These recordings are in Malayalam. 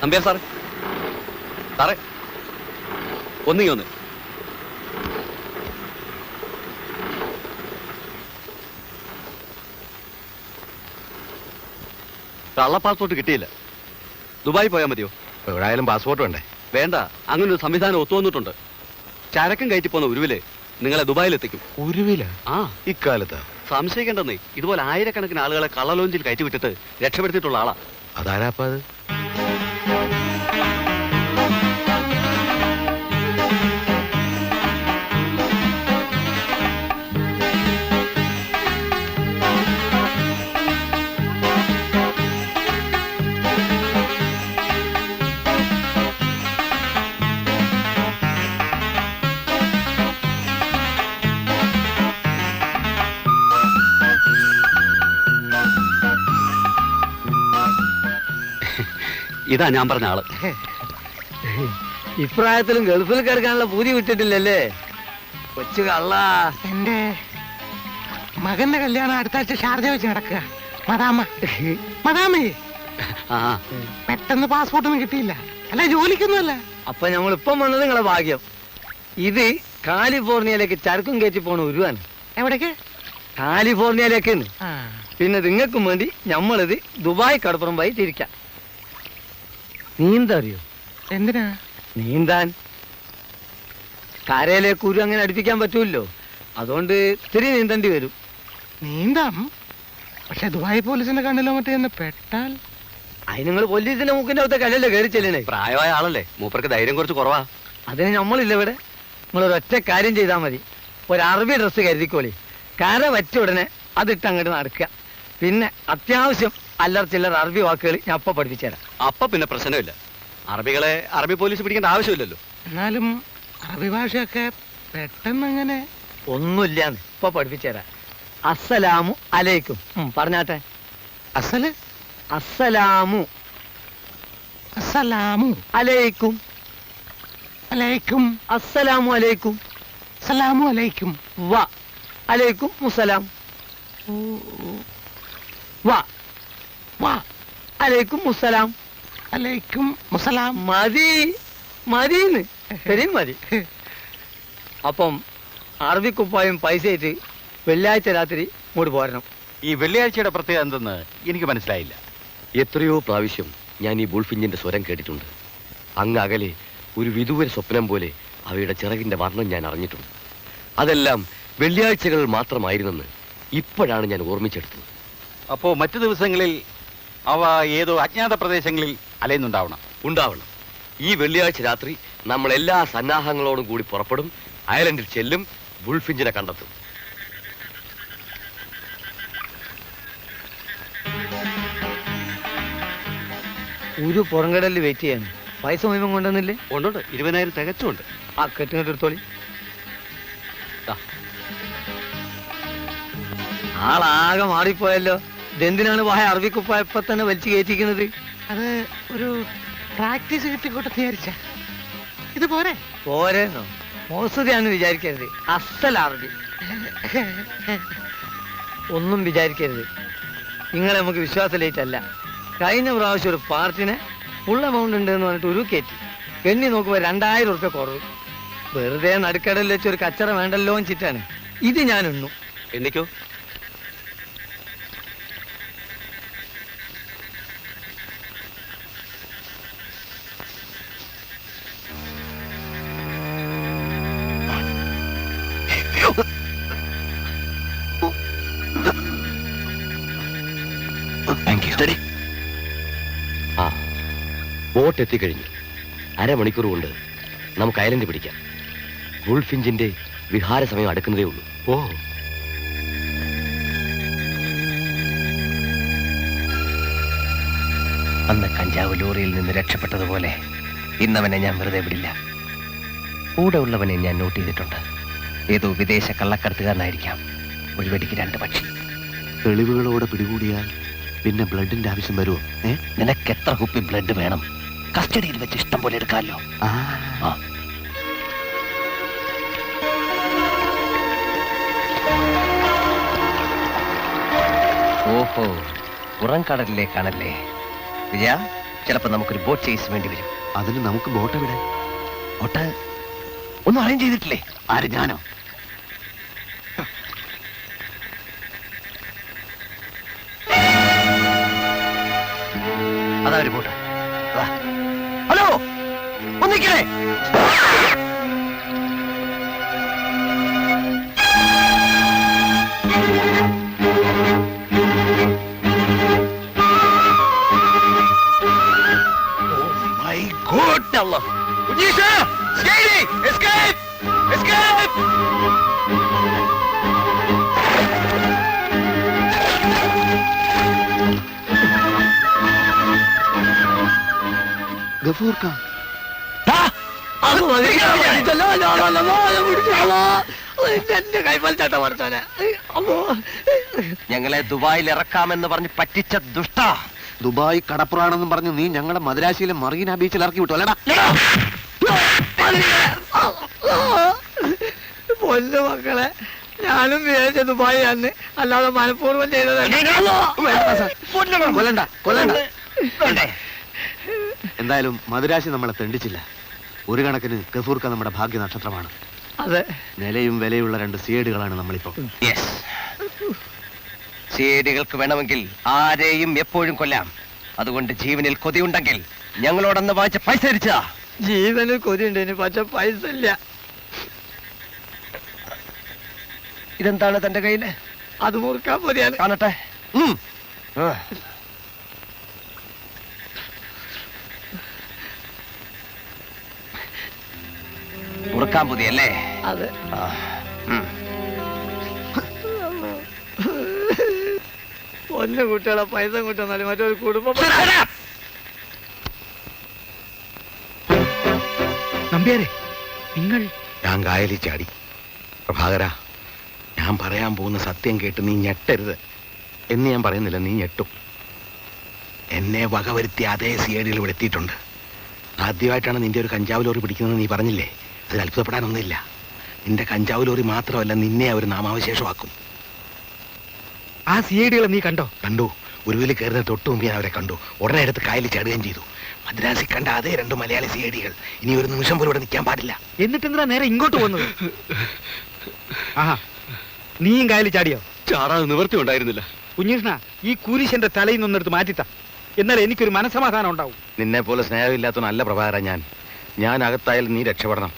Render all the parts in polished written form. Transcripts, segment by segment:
നമ്പ്യാർ സാറേ, സാറേ ഒന്ന് കള്ള പാസ്പോർട്ട് കിട്ടിയില്ല. ദുബായി പോയാൽ മതിയോ? എവിടെയായാലും പാസ്പോർട്ട് വേണ്ടേ? വേണ്ട, അങ്ങനെ ഒരു സംവിധാനം ഒത്തുവന്നിട്ടുണ്ട്. ചരക്കും കയറ്റി പോകുന്ന ഉരുവില് നിങ്ങളെ ദുബായിലെത്തിക്കും. ഉരുവില? ആ, ഇക്കാലത്ത് സംശയിക്കേണ്ടെന്നേ. ഇതുപോലെ ആയിരക്കണക്കിന് ആളുകളെ കള്ളലോഞ്ചിൽ കയറ്റി വിട്ടിട്ട് രക്ഷപ്പെടുത്തിയിട്ടുള്ള ആളാ. അതാരാപ്പ അത്? ഇതാ ഞാൻ പറഞ്ഞ ആള്. ഇപ്രായത്തിലും ഗൾഫിൽ കിടക്കാനുള്ള പൂതി വിട്ടിട്ടില്ലല്ലേ കൊച്ചു കള്ള. എന്റെ മകന്റെ കല്യാണം അടുത്ത ആഴ്ച ഷാർജ വെച്ച് നടക്കുക. മദാമേ പെട്ടെന്ന് പാസ്പോർട്ടൊന്നും കിട്ടിയില്ല. അല്ല, ജോലിക്കൊന്നുമല്ല. അപ്പൊ ഞങ്ങളിപ്പം വന്നത് നിങ്ങളെ ഭാഗ്യം. ഇത് കാലിഫോർണിയയിലേക്ക് ചരക്കും കയറ്റി പോണ ഉരുവാണ്. എവിടേക്ക്? കാലിഫോർണിയയിലേക്ക്. പിന്നെ നിങ്ങൾക്കും വേണ്ടി നമ്മളിത് ദുബായ് കടപ്പുറം പോയി തിരിക്കാം. നീന്തറിയോ? എന്തിനാ നീന്താൻ? കരയിലേക്ക് ഉരു അങ്ങനെ അടുപ്പിക്കാൻ പറ്റൂല്ലോ, അതുകൊണ്ട് ഇത്തിരി നീന്തേണ്ടി വരും. നീന്താം, പക്ഷെ ദുബായ് പോലീസിന്റെ കണ്ണിലോ മറ്റേ എന്ന് പെട്ടാൽ? അതിന് നിങ്ങൾ പോലീസിന്റെ മൂക്കിന്റെ അകത്തെ കല്ലല്ലേ കയറി ചെല്ലണേ. പ്രായമായ ആളല്ലേ, മൂപ്പർക്ക് ധൈര്യം കുറച്ച് കുറവാ. അതിന് നമ്മളില്ല ഇവിടെ. നിങ്ങളൊരൊറ്റ കാര്യം ചെയ്താൽ മതി. ഒരു അറബി ഡ്രസ്സ് കരുതിക്കോളി. കര വറ്റ ഉടനെ അതിട്ട് അങ്ങോട്ട് നടക്കുക. പിന്നെ അത്യാവശ്യം അല്ലറ ചില്ലറ അറബി വാക്കുകൾ ഞാൻ അപ്പൊ പഠിപ്പിച്ചു തരാം. അപ്പൊ പിന്നെ പ്രശ്നമില്ല. അറബികളെ അറബി പോലീസ് പിടിക്കേണ്ട ആവശ്യമില്ലല്ലോ. എന്നാലും അറബി ഭാഷയൊക്കെ പെട്ടെന്ന് അങ്ങനെ ഒന്നുമില്ലാന്ന് ഇപ്പൊ പഠിപ്പിച്ചു തരാം. അസ്സലാമു അലൈക്കും പറഞ്ഞാട്ടെ. അസല് അസ്സലാമു അസ്സലാമു അലൈക്കും. അലൈക്കും. അസ്സലാമു അലൈക്കും. അസ്സലാമു അലൈക്കും. വ അലൈക്കും മുസലാം. വ വാ അലൈക്കും മുസലാം. അലൈക്കും മുസലാം. മതി മതിന്ന് ശരിയും മതി. അപ്പം അറബിക്കുപ്പായും പൈസ ആയിട്ട് വെള്ളിയാഴ്ച രാത്രി ഇങ്ങോട്ട് പോരണം. ഈ വെള്ളിയാഴ്ചയുടെ പ്രത്യേകത എന്തെന്ന് എനിക്ക് മനസ്സിലായില്ല. എത്രയോ പ്രാവശ്യം ഞാൻ ഈ ബുൾഫിഞ്ചിന്റെ സ്വരം കേട്ടിട്ടുണ്ട്. അങ്ങ് അകലെ ഒരു വിദൂര സ്വപ്നം പോലെ അവയുടെ ചിറകിന്റെ വർണ്ണം ഞാൻ അറിഞ്ഞിട്ടുണ്ട്. അതെല്ലാം വെള്ളിയാഴ്ചകൾ മാത്രമായിരുന്നെന്ന് ഇപ്പോഴാണ് ഞാൻ ഓർമ്മിച്ചെടുത്തത്. അപ്പോ മറ്റു ദിവസങ്ങളിൽ അവ ഏതോ അജ്ഞാത പ്രദേശങ്ങളിൽ ഉണ്ടാവണം. ഈ വെള്ളിയാഴ്ച രാത്രി നമ്മൾ എല്ലാ സന്നാഹങ്ങളോടും കൂടി പുറപ്പെടും. ഐലൻഡിൽ ചെല്ലും, ബുൾഫിഞ്ചിനെ കണ്ടെത്തും. ഒരു പുറംകടലിൽ വെയിറ്റ് ചെയ്യാൻ പൈസ മുഴുവൻ കൊണ്ടുവന്നില്ലേ? ഉണ്ട്, 20,000 തികച്ചുണ്ട്. ആ കെട്ടിങ്ങോട്ട് എടുത്തോളി. ആളാകെ മാറിപ്പോയല്ലോ. ഇതെന്തിനാണ് വായ അറബിക്കുപ്പായ ഇപ്പൊ തന്നെ വലിച്ചു കയറ്റിക്കുന്നത്? അത് ഒരു പ്രാക്ടീസ് കിട്ടിക്കോട്ടെ വിചാരിച്ച. ഇത് പോരെ? പോരെന്നോ? മോശതയാണെന്ന് വിചാരിക്കരുത്. അസൽ അറബി. ഒന്നും വിചാരിക്കരുത്. നിങ്ങളെ നമുക്ക് വിശ്വാസലേറ്റല്ല. കഴിഞ്ഞ പ്രാവശ്യം ഒരു പാർട്ടിനെ ഫുൾ എമൗണ്ട് ഉണ്ട് എന്ന് പറഞ്ഞിട്ട് ഒരു കയറ്റി. എണ്ണി നോക്കുമ്പോൾ 2,000 ഉറുപ്പ്യ കുറവ്. വെറുതെ നടുക്കടലിൽ വെച്ച് ഒരു കച്ചറ വേണ്ടല്ലോ ചിറ്റാണ് ഇത്. ഞാൻ എണ്ണു. എനിക്കോ? ആ, ബോട്ട് എത്തിക്കഴിഞ്ഞു. അരമണിക്കൂർ കൊണ്ട് നമുക്ക് ഐലൻഡ് പിടിക്കാം. ബുൾഫിഞ്ചിന്റെ വിഹാര സമയം അടുക്കുന്നതേ ഉള്ളൂ. ഓ, അന്ന് കഞ്ചാവ് ലോറിയിൽ നിന്ന് രക്ഷപ്പെട്ടതുപോലെ ഇന്നവനെ ഞാൻ വെറുതെ വിടില്ല. കൂടെ ഉള്ളവനെ ഞാൻ നോട്ട് ചെയ്തിട്ടുണ്ട്. ഏതോ വിദേശ കള്ളക്കടത്തുകാരനായിരിക്കാം. ഒരു വെടിക്ക് 2 പക്ഷി. തെളിവുകളോടെ പിടികൂടിയാൽ പിന്നെ ബ്ലഡിന്റെ ആവശ്യം വരുമോ? നിനക്ക് എത്ര കുപ്പി ബ്ലഡ് വേണം? കസ്റ്റഡിയിൽ വെച്ച് ഇഷ്ടം പോലെ എടുക്കാമല്ലോ. ഓഹോ, പുറം കടലിലേക്കാണല്ലേ വിജയ? ചിലപ്പോൾ നമുക്കൊരു ബോട്ട് ചേസ് വേണ്ടി വരും. അതിന് നമുക്ക് ബോട്ട് എവിടെ? ബോട്ട് ഒന്നും അറേഞ്ച് ചെയ്തിട്ടില്ലേ? ആര്, ഞാനോ? അതാ ഒരു ബോട്ട്. ഹലോ, ഒന്നിക്കണേ. ഗഫൂർക്ക, ഞങ്ങളെ ദുബായിൽ ഇറക്കാമെന്ന് പറഞ്ഞ് പറ്റിച്ച ദുഷ്ട. ദുബായ് കടപ്പുറാണെന്നും പറഞ്ഞു നീ ഞങ്ങളെ മദ്രാശിയിലെ മറീന ബീച്ചിൽ ഇറക്കി വിട്ടു അല്ലടാ? പൊന്നു മക്കളെ, ഞാനും വിചാരിച്ച ദുബായി അന്ന്, അല്ലാതെ മനഃപൂർവ്വം ചെയ്തതല്ല. കൊല്ലണ്ട, കൊല്ലണ്ട. എന്തായാലും മദ്രാശി നമ്മളെ തെണ്ടിച്ചില്ല. ഒരു കണക്കിന് ഗഫൂർക്ക നമ്മുടെ ഭാഗ്യ നക്ഷത്രമാണ്. അതെ, നിലയും വിലയുള്ള 2 സിഐഡികളാണ് നമ്മളിപ്പോ. സിഐഡികൾക്ക് വേണമെങ്കിൽ ആരെയും എപ്പോഴും കൊല്ലാം. അതുകൊണ്ട് ജീവനിൽ കൊതിയുണ്ടെങ്കിൽ ഞങ്ങളോടന്ന് വാങ്ങിച്ച പൈസ തിരിച്ചാ. ജീവന് കൊതിയുണ്ട്, പക്ഷെ പൈസ ഇല്ല. ഇതെന്താണ് തന്റെ കയ്യില്? അത് മുറുക്കാൻ മതിയാണ്. കാണട്ടെ. മുറുക്കാൻ പുതിയല്ലേ? അതെ. പൊന്നു കുട്ടികളെ പൈസ കൂട്ടുന്നാലും മറ്റൊരു കുടുംബം. നമ്പ്യാരെ, നിങ്ങൾ ഞാൻ കായലിൽ ചാടി. പ്രഭാകര, ഞാൻ പറയാൻ പോകുന്ന സത്യം കേട്ട് നീ ഞെട്ടരുത് എന്ന് ഞാൻ പറയുന്നില്ല, നീ ഞെട്ടും. എന്നെ വകവരുത്തി അതേ സിഐഡിയിൽ ഇവിടെ എത്തിയിട്ടുണ്ട്. ആദ്യമായിട്ടാണ് നിന്റെ ഒരു കഞ്ചാവ് ലോറി പിടിക്കുന്നത് നീ പറഞ്ഞില്ലേ? അതിൽ അത്ഭുതപ്പെടാനൊന്നുമില്ല. നിന്റെ കഞ്ചാവ് ലോറി മാത്രമല്ല, നിന്നെ അവർ നാമാവശേഷമാക്കും. ആ സിഐഡികളെ നീ കണ്ടോ? കണ്ടു. ഉരുവിൽ കയറുന്ന തൊട്ട് മുമ്പ് ഞാൻ അവരെ കണ്ടു. ഉടനെ എടുത്ത് കായലിൽ ചാടുകയും ചെയ്തു. മദ്രാസിൽ കണ്ട അതേ 2 മലയാളി സിഐഡികൾ. ഇനി ഒരു നിമിഷം പോലും ഇവിടെ നിൽക്കാൻ പാടില്ല. എന്നിട്ട് എന്തിനാ നേരെ ഇങ്ങോട്ട് വന്നത്? ആഹാ, നീയും കായലിൽ ചാടിയോ? ചാടാതെ നിവർത്തി ഉണ്ടായിരുന്നില്ല. കുഞ്ഞീഷ്ണ, ഈ കുരിശന്റെ തലയിൽ നിന്നെടുത്ത് മാറ്റിത്ത, എന്നാൽ എനിക്കൊരു മനസ്സമാധാനം ഉണ്ടാവും. നിന്നെ പോലെ സ്നേഹമില്ലാത്തവനല്ല പ്രഭാകര ഞാൻ അകത്തായാലും നീ രക്ഷപ്പെടണം.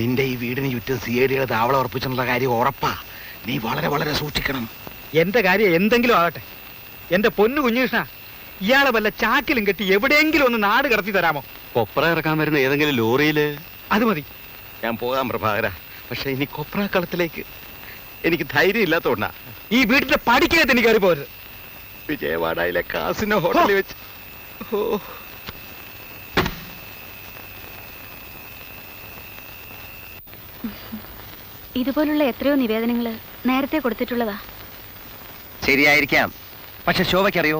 നിന്റെ ഈ വീടിന് ചുറ്റും സിഐഡികളെ താവളം ഉറപ്പിച്ചെന്നുള്ള കാര്യം ഉറപ്പാ. നീ വളരെ വളരെ സൂക്ഷിക്കണം. എന്റെ കാര്യം എന്തെങ്കിലും ആകട്ടെ, എന്റെ പൊന്നു കുഞ്ഞീഷ്ണ, ഇയാളെ വല്ല ചാക്കിലും കെട്ടി എവിടെയെങ്കിലും ഒന്ന് നാട് കടത്തി തരാമോ? കൊപ്ര ഇറക്കാൻ വരുന്ന ഏതെങ്കിലും ലോറിയില്. അത് മതി. ഞാൻ പോകാം പ്രഭാകര, പക്ഷെ ഇനി കൊപ്രാക്കളത്തിലേക്ക് എനിക്ക് ധൈര്യം ഇല്ലാത്തോണ്ടാ. ഈ വീട്ടിലെ പടിക്കകത്ത് എനിക്ക് കയറി പോരുത്. വിജയവാഡയിലെ കാസിനോ ഹോട്ടലിൽ വെച്ച്. ഇതുപോലുള്ള എത്രയോ നിവേദനങ്ങള് നേരത്തെ കൊടുത്തിട്ടുള്ളതാ. ശരിയായിരിക്കാം, പക്ഷെ ശോഭയ്ക്കറിയോ,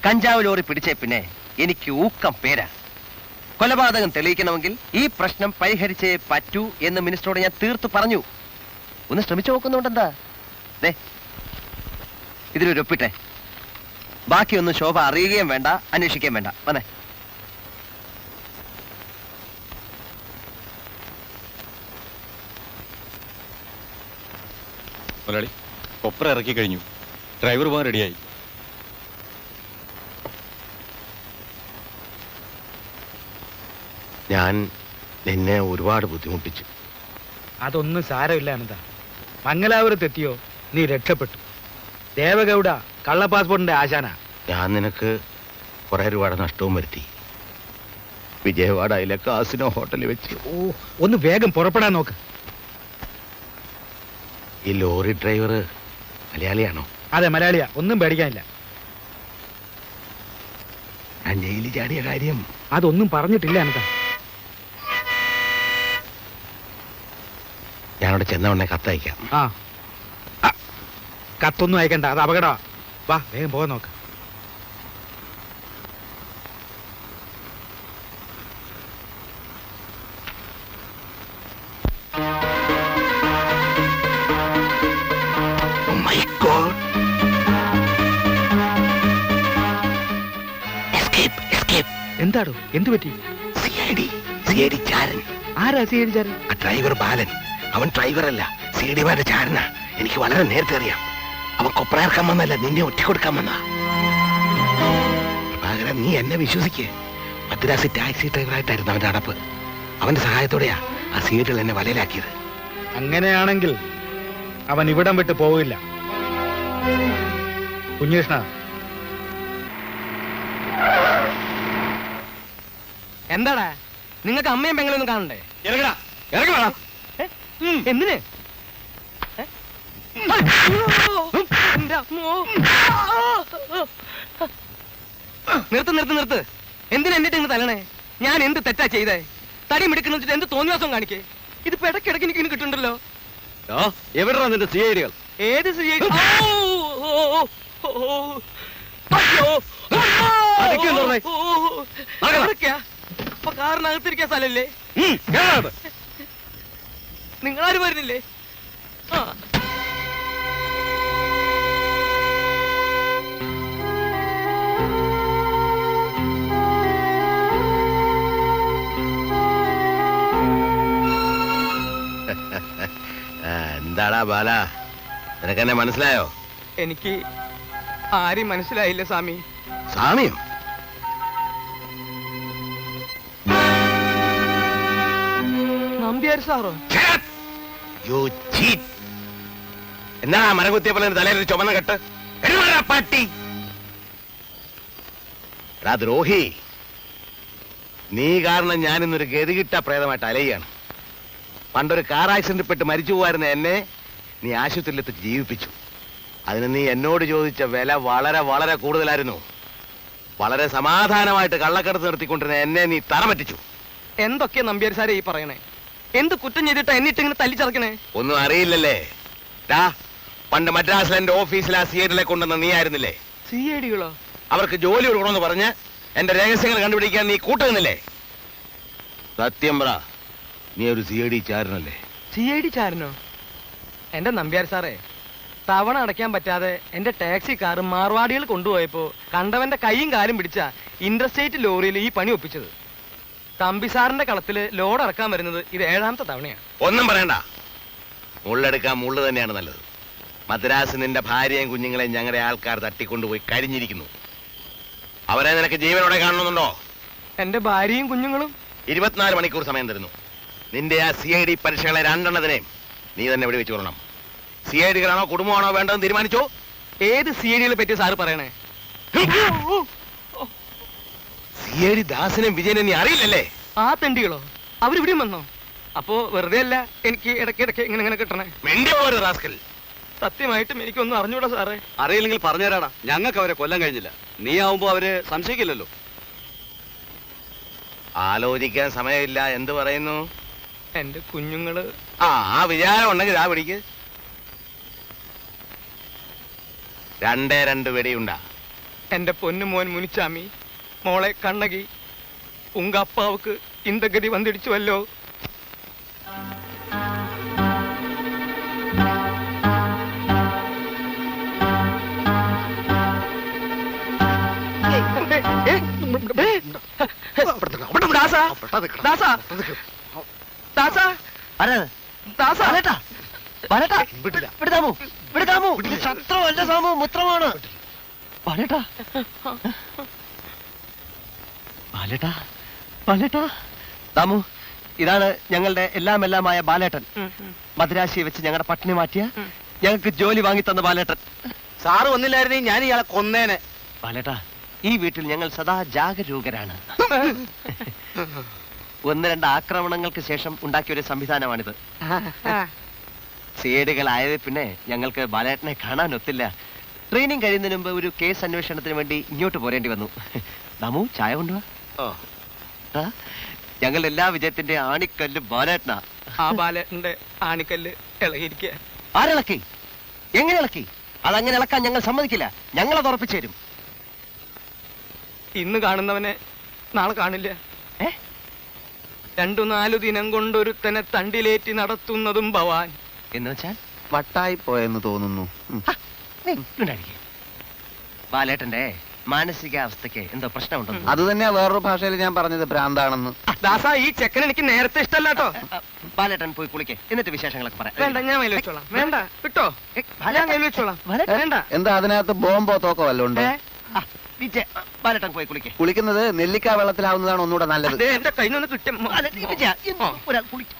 കഞ്ചാവ് ലോറി പിടിച്ചേ പിന്നെ എനിക്ക് ഊക്കം പേരാ. കൊലപാതകം തെളിയിക്കണമെങ്കിൽ ഈ പ്രശ്നം പരിഹരിച്ചേ പറ്റൂ എന്ന് മിനിസ്റ്ററോട് ഞാൻ തീർത്തു പറഞ്ഞു. ഒന്ന് ശ്രമിച്ചു നോക്കുന്നുണ്ടെന്താ? ഇതിലൊരു ഒപ്പിട്ടെ. ബാക്കിയൊന്നും ശോഭ അറിയുകയും വേണ്ട, അന്വേഷിക്കുകയും വേണ്ട. വന്നേ. മുതലാളി, കൊപ്ര ഇറക്കി കഴിഞ്ഞു. ഡ്രൈവർ പോകാൻ റെഡിയായി. ഞാൻ നിന്നെ ഒരുപാട് ബുദ്ധിമുട്ടിച്ചു. അതൊന്നും സാരമില്ല അനന്ത. മംഗലാപുരത്ത് എത്തിയോ നീ രക്ഷപ്പെട്ടു. ദേവഗൗഡ കള്ള പാസ്പോർട്ടിന്റെ ആശാന. ഞാൻ നിനക്ക് കുറെ രൂപയുടെ നഷ്ടവും വരുത്തി. വിജയവാഡയിലെ കാസിനോ ഹോട്ടലിൽ വെച്ച്. ഒന്ന് വേഗം പുറപ്പെടാൻ നോക്ക്. ഈ ലോറി ഡ്രൈവർ മലയാളിയാണോ? അതെ, മലയാളിയാ. ഒന്നും പേടിക്കാനില്ല. ഞാൻ ജയിലിൽ ചാടിയ കാര്യം അതൊന്നും പറഞ്ഞിട്ടില്ല അനന്ത. ഞാനവിടെ ചെന്നവണ്ണെ കത്തയക്കാം. ആ, കത്തൊന്നും അയക്കണ്ട, അത് അപകടമാ. വാ, വേഗം പോകാൻ നോക്ക്. എന്താടോ എന്തു പറ്റി? CID ചാരൻ. ആരാ CID ചാരൻ? ആ ഡ്രൈവർ ബാലൻ. അവൻ ഡ്രൈവറല്ല, CIDമാരുടെ ചാരനാ. എനിക്ക് വളരെ നേരത്തെ അറിയാം. അവൻ കൊപ്രയിറക്കാൻ വന്നല്ല, നിന്നെ ഒറ്റക്കൊടുക്കാൻ വന്നാ. പ്രഭാകരൻ, നീ എന്നെ വിശ്വസിക്കേ. മദ്രാസ് ടാക്സി ഡ്രൈവറായിട്ടായിരുന്നു അവന്റെ അടപ്പ്. അവന്റെ സഹായത്തോടെയാ ആ CIDകൾ എന്നെ വലയിലാക്കിയത്. അങ്ങനെയാണെങ്കിൽ അവൻ ഇവിടം വിട്ട് പോവില്ല. കുഞ്ഞികൃഷ്ണ, എന്താടാ നിങ്ങൾക്ക് അമ്മയും പെങ്ങളൊന്നും കാണണ്ടേ? ഇറങ്ങടാ, ഇറങ്ങടാ. എന്തിന്? നിർത്ത്. എന്തിനാ എന്നിട്ട് ഇന്ന് തല്ലണേ? ഞാൻ എന്ത് തെറ്റാ ചെയ്തേ? തടി മിടുക്കുന്ന വെച്ചിട്ട് എന്ത് തോന്നിയാസം കാണിക്കേ? ഇതിപ്പോ ഇടയ്ക്കിടയ്ക്ക് എനിക്ക് കിട്ടുന്നുണ്ടല്ലോ. എവിടെയാ നിന്റെ CIDകൾ? ഏത് CID? അപ്പൊ കാറിനകത്തിരിക്കാൻ സ്ഥലല്ലേ? നിങ്ങളാരും വരുന്നില്ലേ? എന്താടാ ബാല, നിനക്കെന്നെ മനസ്സിലായോ? എനിക്ക് ആരും മനസ്സിലായില്ല സ്വാമി. സാമിയോ? നമ്പ്യാർ സാറോ? എന്നാ മരം കുത്തിയപ്പോൾ തലയിൽ ചുമന്ന കെട്ട്? പട്ടി ദ്രോഹി, നീ കാരണം ഞാനിന്നൊരു ഗതികിട്ട പ്രേതമായിട്ട് അലയുകയാണ്. പണ്ടൊരു കാർ ആക്സിഡന്റ് പെട്ട് മരിച്ചു പോകായിരുന്ന എന്നെ നീ ആശുപത്രിയിലെത്തി ജീവിപ്പിച്ചു. അതിന് നീ എന്നോട് ചോദിച്ച വില വളരെ വളരെ കൂടുതലായിരുന്നു. വളരെ സമാധാനമായിട്ട് കള്ളക്കടത്ത് നിർത്തിക്കൊണ്ടിരുന്ന എന്നെ നീ തറ പറ്റിച്ചു. എന്തൊക്കെയാ നമ്പ്യാർ സാറേ ഈ പറയണേ? എന്ത് കുറ്റം ചെയ്തിട്ടാ എന്നിട്ട് ഇങ്ങനെ തല്ലിച്ചറക്കണേ? ഒന്നും അറിയില്ലല്ലേ? പണ്ട് മദ്രാസിൽ എന്റെ ഓഫീസിൽ ആ CIDകളെ കൊണ്ടുവന്ന നീ ആയിരുന്നില്ലേ? CIDകളോ? അവർക്ക് ജോലി കൊടുക്കണമെന്ന് പറഞ്ഞ് എന്റെ രഹസ്യങ്ങൾ കണ്ടുപിടിക്കാൻ നീ കൂട്ടുന്നില്ലേ? സത്യം പറ, നീ ഒരു CID ചാരനല്ലേ? CID ചാരനോ? എന്റെ നമ്പ്യാർ സാറേ, തവണ അടയ്ക്കാൻ പറ്റാതെ എന്റെ ടാക്സി കാർ മാർവാടികൾ കൊണ്ടുപോയപ്പോ കണ്ടവന്റെ കൈയും കാലും പിടിച്ച ഇന്റർസ്റ്റേറ്റ് ലോറിയിൽ ഈ പണി ഒപ്പിച്ചത്. തമ്പി സാറിന്റെ കളത്തില് ലോഡ് ഇറക്കാൻ വരുന്നത് ഇത് 7ാമത്തെ തവണയാണ്. ഒന്നും പറയണ്ട, മുള്ളെടുക്കാൻ മുള്ളു തന്നെയാണ് നല്ലത്. മദ്രാസ് നിന്റെ ഭാര്യയും കുഞ്ഞുങ്ങളെയും ഞങ്ങളുടെ ആൾക്കാർ തട്ടിക്കൊണ്ടുപോയി കഴിഞ്ഞിരിക്കുന്നു. അവരെ നിനക്ക് ജീവനോടെ കാണണമെന്നുണ്ടോ? എന്റെ ഭാര്യയും കുഞ്ഞുങ്ങളും 24 മണിക്കൂർ സമയം തരുന്നു. നിന്റെ ആ CID പരീക്ഷകളെ 2 നീ തന്നെ ഇവിടെ വെച്ച് കൊള്ളണം. CIDകളാണോ കുടുംബമാണോ വേണ്ടതെന്ന് തീരുമാനിച്ചോ? ഏത് CIDകളെ പറ്റി സാറ് പറയണേ? CID ദാസനും വിജയനും നീ അറിയില്ലല്ലേ? ആ തെണ്ടികളോ? അവരിവിടെയും വന്നോ? അപ്പോ വെറുതെ അല്ല എനിക്ക് ഇടയ്ക്കിടയ്ക്ക് ഇങ്ങനെ കിട്ടണേ. റാസ്കൽ, സത്യമായിട്ടും എനിക്കൊന്നും അറിഞ്ഞൂടാ സാറേ. അറിയില്ലെങ്കിൽ പറഞ്ഞുതരാടാ. ഞങ്ങൾക്ക് അവരെ കൊല്ലാൻ കഴിഞ്ഞില്ല. നീ ആവുമ്പോ അവര് സംശയിക്കില്ലല്ലോ. ആലോചിക്കാൻ സമയമില്ല. എന്ത് പറയുന്നു? എന്റെ കുഞ്ഞുങ്ങള്. ആ വിചാരം ഉണ്ടെങ്കിൽ ആ പിടിക്ക്. 2 വെടിയുണ്ടാ. എന്റെ പൊന്നു മോൻ മുനിച്ചാമി, മോളെ കണ്ണകി, ഉങ്ക അപ്പാവുക്ക് இந்த ഗതി വന്നിടിച്ചുവല്ലോ. ദാമു, ഇതാണ് ഞങ്ങളുടെ എല്ലാമായ ബാലേട്ടൻ. മദ്രാശിയെ വെച്ച് ഞങ്ങളുടെ പട്ടിണി മാറ്റിയ, ഞങ്ങൾക്ക് ജോലി വാങ്ങി തന്ന ബാലേട്ടൻ. സാറ് വന്നില്ലായിരുന്നെങ്കിൽ ഞാൻ ഇയാളെ കൊന്നേനെ. ബാലേട്ടാ, ഈ വീട്ടിൽ ഞങ്ങൾ സദാ ജാഗരൂകരാണ്. 1-2 ആക്രമണങ്ങൾക്ക് ശേഷം ഉണ്ടാക്കിയ ഒരു സംവിധാനമാണിത്. CIDകളായത് പിന്നെ ഞങ്ങൾക്ക് ബാലേട്ടനെ കാണാൻ ഒത്തില്ല. ട്രെയിനിങ് കഴിയുന്നതിന് മുമ്പ് ഒരു കേസ് അന്വേഷണത്തിന് വേണ്ടി ഇങ്ങോട്ട് പോരേണ്ടി വന്നു. ദാമു, ചായ കൊണ്ടുവാ. ഞങ്ങളുടെ എല്ലാ വിജയത്തിന്റെ ആണിക്കല്ല് ബാലേട്ടനാ. ആ ബാലേട്ടന്റെ ആണിക്കല്ല് ഇളകിയിരിക്കുക. ആരിളക്കി? എങ്ങനെ ഇളക്കി? അതങ്ങനെ ഇളക്കാൻ ഞങ്ങൾ സമ്മതിക്കില്ല. ഞങ്ങളത് ഉറപ്പിച്ചു തരും. ഇന്ന് കാണുന്നവനെ നാളെ കാണില്ല. 2-4 ദിനം കൊണ്ടൊരുത്തനെ തണ്ടിലേറ്റി നടത്തുന്നതും ഭവാൻ. എന്ന് വെച്ചാൽ വട്ടായി പോയെന്ന് തോന്നുന്നു. ബാലേട്ടന്റെ മാനസികാവസ്ഥയ്ക്ക് എന്തോ പ്രശ്നമുണ്ടെന്ന്. അത് തന്നെയാ വേറൊരു ഭാഷയിൽ ഞാൻ പറഞ്ഞത് ഭ്രാന്താണെന്ന്. ദാസാ ഈ ചെക്കൻ എനിക്ക് നേരത്തെ ഇഷ്ടമല്ല കേട്ടോ. ബാലേട്ടൻ പോയി കുളിക്കേ, എന്നിട്ട് വിശേഷങ്ങളൊക്കെ വേണ്ട, പറയാം. ഞാൻ കയ്യിൽ വെച്ചോളാം. വേണ്ട വിട്ടോ, ഞാൻ കയ്യിൽ വെച്ചോളാം. വേണ്ട. എന്താ അതിനകത്ത് ബോംബോ തോക്കോ വല്ലതും ഉണ്ട്? ബാലേട്ടൻ പോയി കുളിക്കേ. കുളിക്കുന്നത് നെല്ലിക്ക വെള്ളത്തിലാവുന്നതാണ് ഒന്നുകൂടെ നല്ലത്. ദേ, എന്റെ കയ്യിൽ നിന്ന് കിട്ടിയ ഒരാൾ കുളിക്കും.